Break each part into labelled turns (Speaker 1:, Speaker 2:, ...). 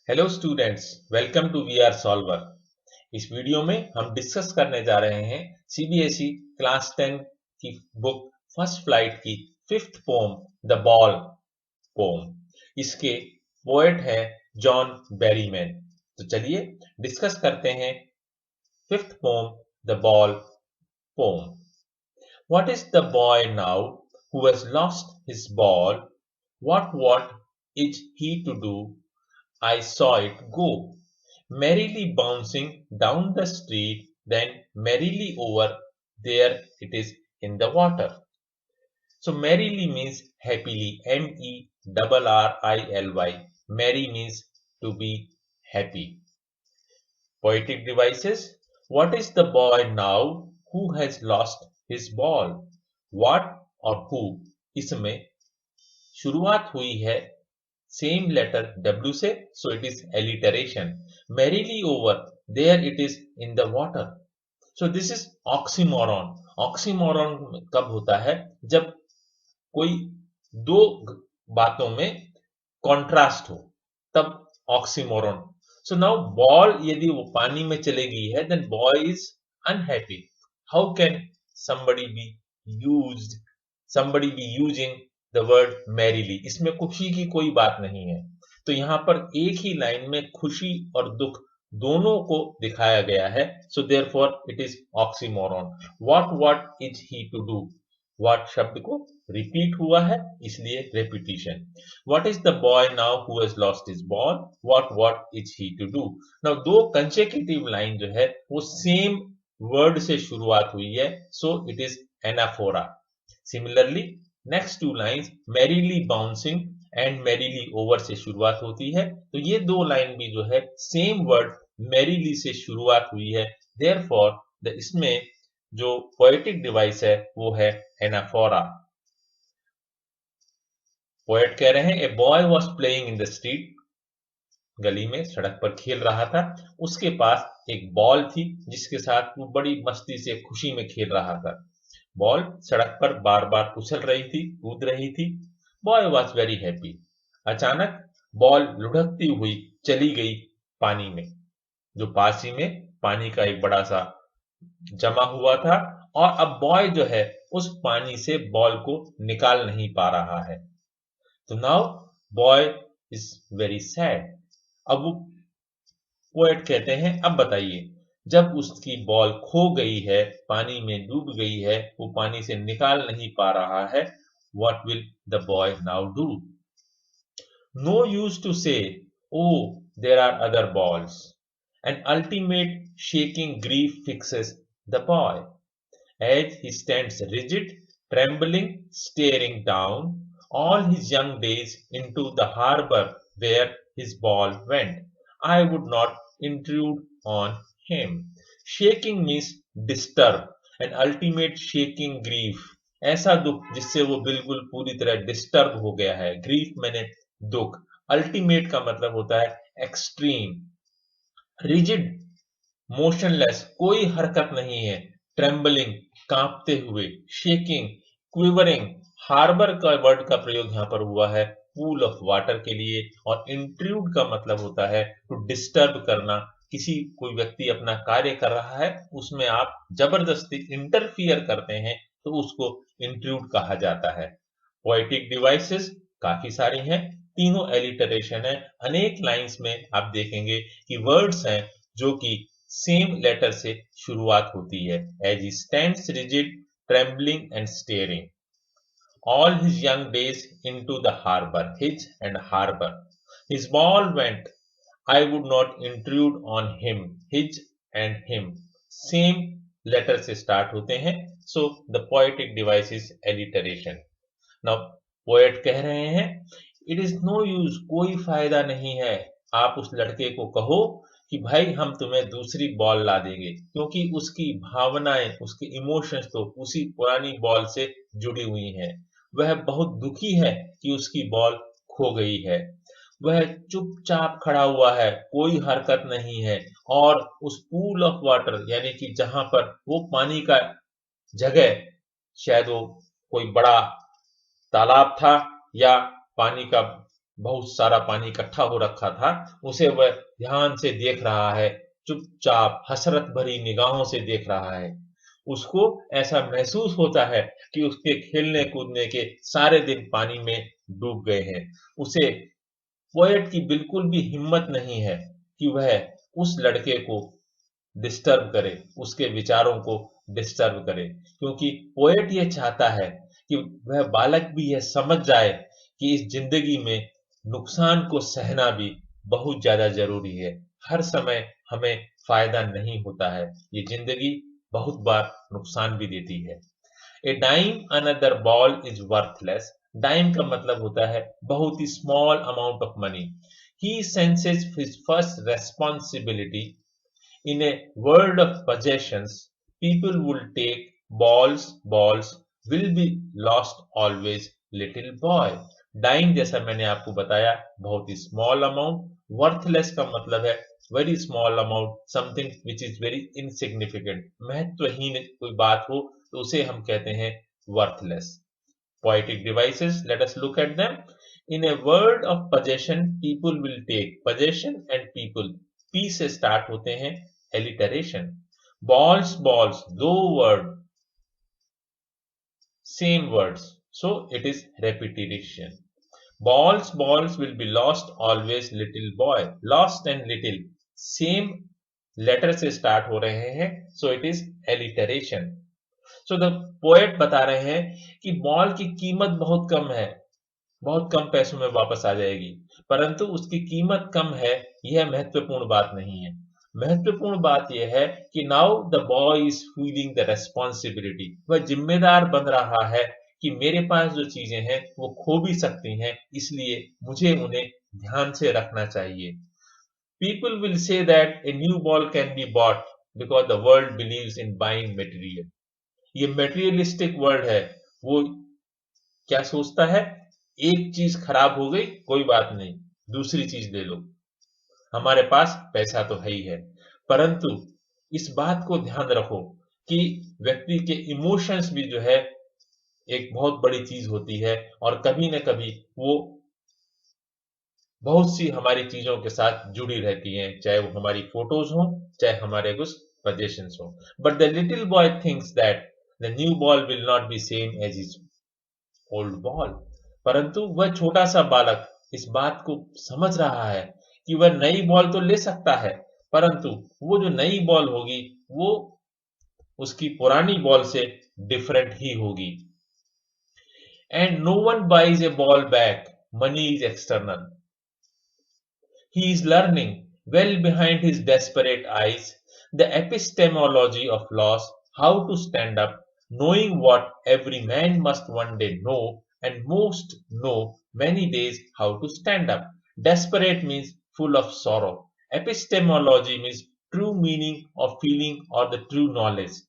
Speaker 1: Hello students, welcome to VR solver. इस video में हम डिस्कस करने जा रहे हैं सीबीएसई क्लास 10 की बुक फर्स्ट फ्लाइट की fifth poem the ball poem. इसके पोएट है जॉन बेरीमैन। तो चलिए डिस्कस करते हैं fifth poem the ball poem. What is the boy now who has lost his ball? What is he to do? I saw it go, merrily bouncing down the street, then merrily over there it is in the water. So merrily means happily, MERRILY. Merry means to be happy. Poetic devices. What is the boy now who has lost his ball? What और who इसमें शुरुआत हुई है same letter W से, so it is alliteration. Merrily over, there it is in the water. So this is oxymoron. Oxymoron कब होता है? जब कोई दो बातों में कॉन्ट्रास्ट हो, तब ऑक्सीमोरन। सो नाउ बॉल यदि वो पानी में चले गई है, then boy is unhappy. How can somebody be somebody be using the word merrily? इसमें खुशी की कोई बात नहीं है, तो यहां पर एक ही लाइन में खुशी और दुख दोनों को दिखाया गया है। So therefore it is oxymoron. What is he to do? What शब्द को रिपीट हुआ है, इसलिए repetition. What is the boy now who has lost his ball? What is he to do? Now दो कंसेक्यूटिव लाइन जो है वो same word से शुरुआत हुई है, so it is anaphora. Similarly next two lines merrily bouncing and merrily over से शुरुआत होती है, तो ये दो लाइन भी जो है सेम वर्ड मैरीली से शुरुआत हुई है। देयरफॉर इसमें जो पोएटिक डिवाइस है वो है एनाफोरा। पोएट कह रहे हैं a boy was playing in the street, गली में सड़क पर खेल रहा था। उसके पास एक बॉल थी जिसके साथ वो बड़ी मस्ती से खुशी में खेल रहा था। बॉल सड़क पर बार बार उछल रही थी, कूद रही थी। Boy was very happy. अचानक बॉल लुढ़कती हुई चली गई पानी में, जो पास ही में पानी का एक बड़ा सा जमा हुआ था, और अब बॉय जो है उस पानी से बॉल को निकाल नहीं पा रहा है। तो now boy is very sad. अब वो पोएट कहते हैं, अब बताइए, जब उसकी बॉल खो गई है, पानी में डूब गई है, वो पानी से निकाल नहीं पा रहा है, what will the boy now do? No use to say, o there are other balls. An ultimate shaking grief fixes the boy as he stands rigid, trembling, staring down all his young days into the harbor where his ball went. I would not intrude on him. Shaking means disturb, an ultimate shaking grief. ऐसा दुख जिससे वो बिल्कुल पूरी तरह disturb हो गया है। ग्रीफ मैंने दुख, अल्टीमेट का मतलब होता है एक्सट्रीम। रिजिड मोशनलेस, कोई हरकत नहीं है। ट्रेम्बलिंग, कांपते हुए। Shaking, quivering. हार्बर का वर्ड का प्रयोग यहां पर हुआ है पूल ऑफ वाटर के लिए, और इंट्रूड का मतलब होता है टू डिस्टर्ब करना। किसी कोई व्यक्ति अपना कार्य कर रहा है, उसमें आप जबरदस्ती इंटरफियर करते हैं, तो उसको इंट्रूड कहा जाता है। पोएटिक डिवाइसेस काफी सारी हैं, तीनों एलिटरेशन है। अनेक लाइंस में आप देखेंगे कि वर्ड्स हैं जो कि सेम लेटर से शुरुआत होती है। As he stands rigid, trembling and staring all his young days into the harbor, his and harbor. His ball went, I would not intrude on him, his and him. Same letter से start होते हैं, so the poetic device is alliteration. Now poet कह रहे हैं, it is no use, कोई फायदा नहीं है। आप उस लड़के को कहो कि भाई हम तुम्हें दूसरी बॉल ला देंगे, क्योंकि उसकी भावनाएं, उसके इमोशंस तो उसी पुरानी बॉल से जुड़ी हुई हैं। वह बहुत दुखी है कि उसकी बॉल खो गई है। वह चुपचाप खड़ा हुआ है, कोई हरकत नहीं है, और उस पूल ऑफ वाटर यानी कि जहां पर वो पानी का जगह, शायद वो कोई बड़ा तालाब था या पानी का बहुत सारा पानी इकट्ठा हो रखा था, उसे वह ध्यान से देख रहा है, चुपचाप हसरत भरी निगाहों से देख रहा है। उसको ऐसा महसूस होता है कि उसके खेलने कूदने के सारे दिन पानी में डूब गए हैं। उसे पोएट की बिल्कुल भी हिम्मत नहीं है कि वह उस लड़के को डिस्टर्ब करे, उसके विचारों को डिस्टर्ब करे, क्योंकि पोएट ये चाहता है कि वह बालक भी यह समझ जाए कि इस जिंदगी में नुकसान को सहना भी बहुत ज्यादा जरूरी है। हर समय हमें फायदा नहीं होता है, ये जिंदगी बहुत बार नुकसान भी देती है। A dime another ball is worthless. Dime का मतलब होता है बहुत ही small amount of money. He senses his first responsibility in a world of possessions, people will take balls, balls will be lost always, little boy. Dying जैसा मैंने आपको बताया बहुत ही स्मॉल अमाउंट, वर्थलेस का मतलब है very small amount, something which is very insignificant, महत्वहीन कोई बात हो तो उसे हम कहते हैं worthless. Poetic devices, let us look at them. In a world of possession, people will take possession and people. P से start होते हैं alliteration. Balls, balls, दो word, same words. So it is repetition. Balls, balls will be lost always, little boy. Lost and little, same letter से start हो रहे हैं. So it is alliteration. So the poet बता रहे हैं कि ball की कीमत बहुत कम है, बहुत कम पैसों में वापस आ जाएगी, परंतु उसकी कीमत कम है यह महत्वपूर्ण बात नहीं है। महत्वपूर्ण बात यह है कि now the boy is feeling the responsibility, वह जिम्मेदार बन रहा है कि मेरे पास जो चीजें हैं वो खो भी सकती हैं, इसलिए मुझे उन्हें ध्यान से रखना चाहिए। People will say that a new ball can be bought because the world believes in buying material. ये मेटेरियलिस्टिक वर्ल्ड है, वो क्या सोचता है, एक चीज खराब हो गई कोई बात नहीं, दूसरी चीज ले लो, हमारे पास पैसा तो है ही है। परंतु इस बात को ध्यान रखो कि व्यक्ति के इमोशंस भी जो है एक बहुत बड़ी चीज होती है, और कभी न कभी वो बहुत सी हमारी चीजों के साथ जुड़ी रहती हैं, चाहे वो हमारी फोटोज हो, चाहे हमारे कुछ possessions हो। But the little boy thinks that the new ball will not be same as is old ball. परंतु वह छोटा सा बालक इस बात को समझ रहा है कि वह नई बॉल तो ले सकता है, परंतु वो जो नई बॉल होगी वो उसकी पुरानी बॉल से डिफरेंट ही होगी। And no one buys a ball back, money is external. He is learning, well behind his desperate eyes, the epistemology of loss, how to stand up, knowing what every man must one day know, and most know many days how to stand up. Desperate means full of sorrow. Epistemology means true meaning of feeling or the true knowledge.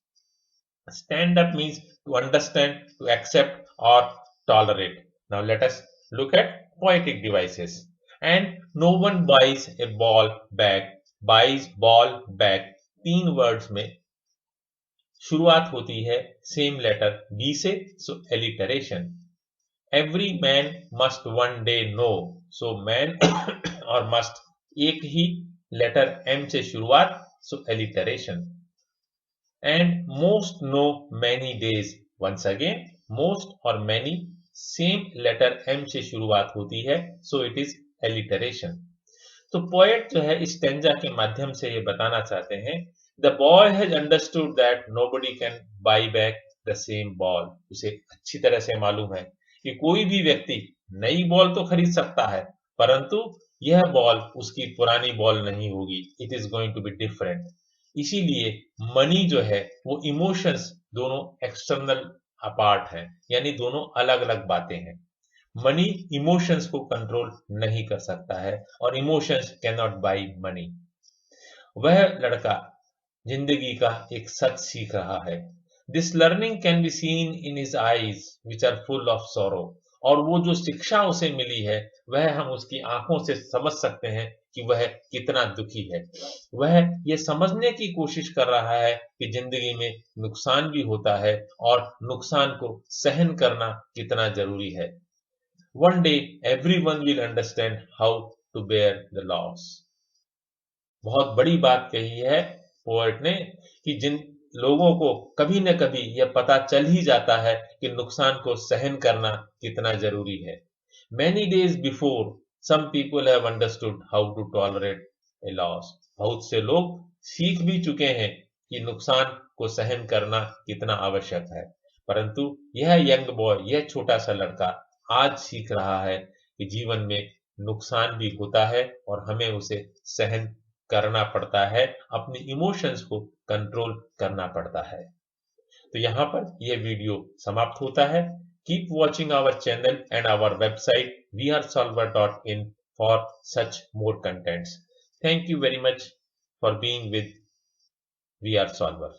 Speaker 1: Stand up means to understand, to accept, or tolerate. Now let us look at poetic devices. And no one buys a ball bag, buys ball bag, तीन words में शुरुआत होती है same letter B से, so alliteration. Every man must one day know, so man और must एक ही letter M से शुरुआत, so alliteration. And most know many days, once again most और मैनी सेम लेटर एम से शुरुआत होती है, सो इट इज एलिटरेशन। तो पोएट जो है इस स्टेंजा के माध्यम से ये बताना चाहते हैं, the boy has understood that nobody can buy back the same ball. उसे अच्छी तरह से मालूम है कि कोई भी व्यक्ति नई बॉल तो खरीद सकता है, परंतु यह बॉल उसकी पुरानी बॉल नहीं होगी, it is going to be different. इसीलिए मनी जो है वो इमोशंस दोनों एक्सटर्नल अपार्ट है, यानी दोनों अलग अलग बातें हैं। मनी इमोशंस को कंट्रोल नहीं कर सकता है, और emotions can not buy money. वह लड़का जिंदगी का एक सच सीख रहा है। This learning can be seen in his eyes which are full of sorrow. और वो जो शिक्षा उसे मिली है वह हम उसकी आंखों से समझ सकते हैं कि वह कितना दुखी है। वह ये समझने की कोशिश कर रहा है कि जिंदगी में नुकसान भी होता है और नुकसान को सहन करना कितना जरूरी है। one day everyone will understand how to bear the loss. बहुत बड़ी बात कही है पोएट ने कि जिन लोगों को कभी न कभी यह पता चल ही जाता है कि नुकसान को सहन करना कितना जरूरी है. Many days before, some people have understood how to tolerate a loss. बहुत से लोग सीख भी चुके हैं कि नुकसान को सहन करना कितना आवश्यक है, परंतु यह यंग बॉय, यह छोटा सा लड़का आज सीख रहा है कि जीवन में नुकसान भी होता है और हमें उसे सहन करना पड़ता है, अपनी इमोशंस को कंट्रोल करना पड़ता है. तो यहाँ पर यह वीडियो समाप्त होता है. Keep watching our channel and our website wearesolver.in for such more contents. Thank you very much for being with We Are Solver.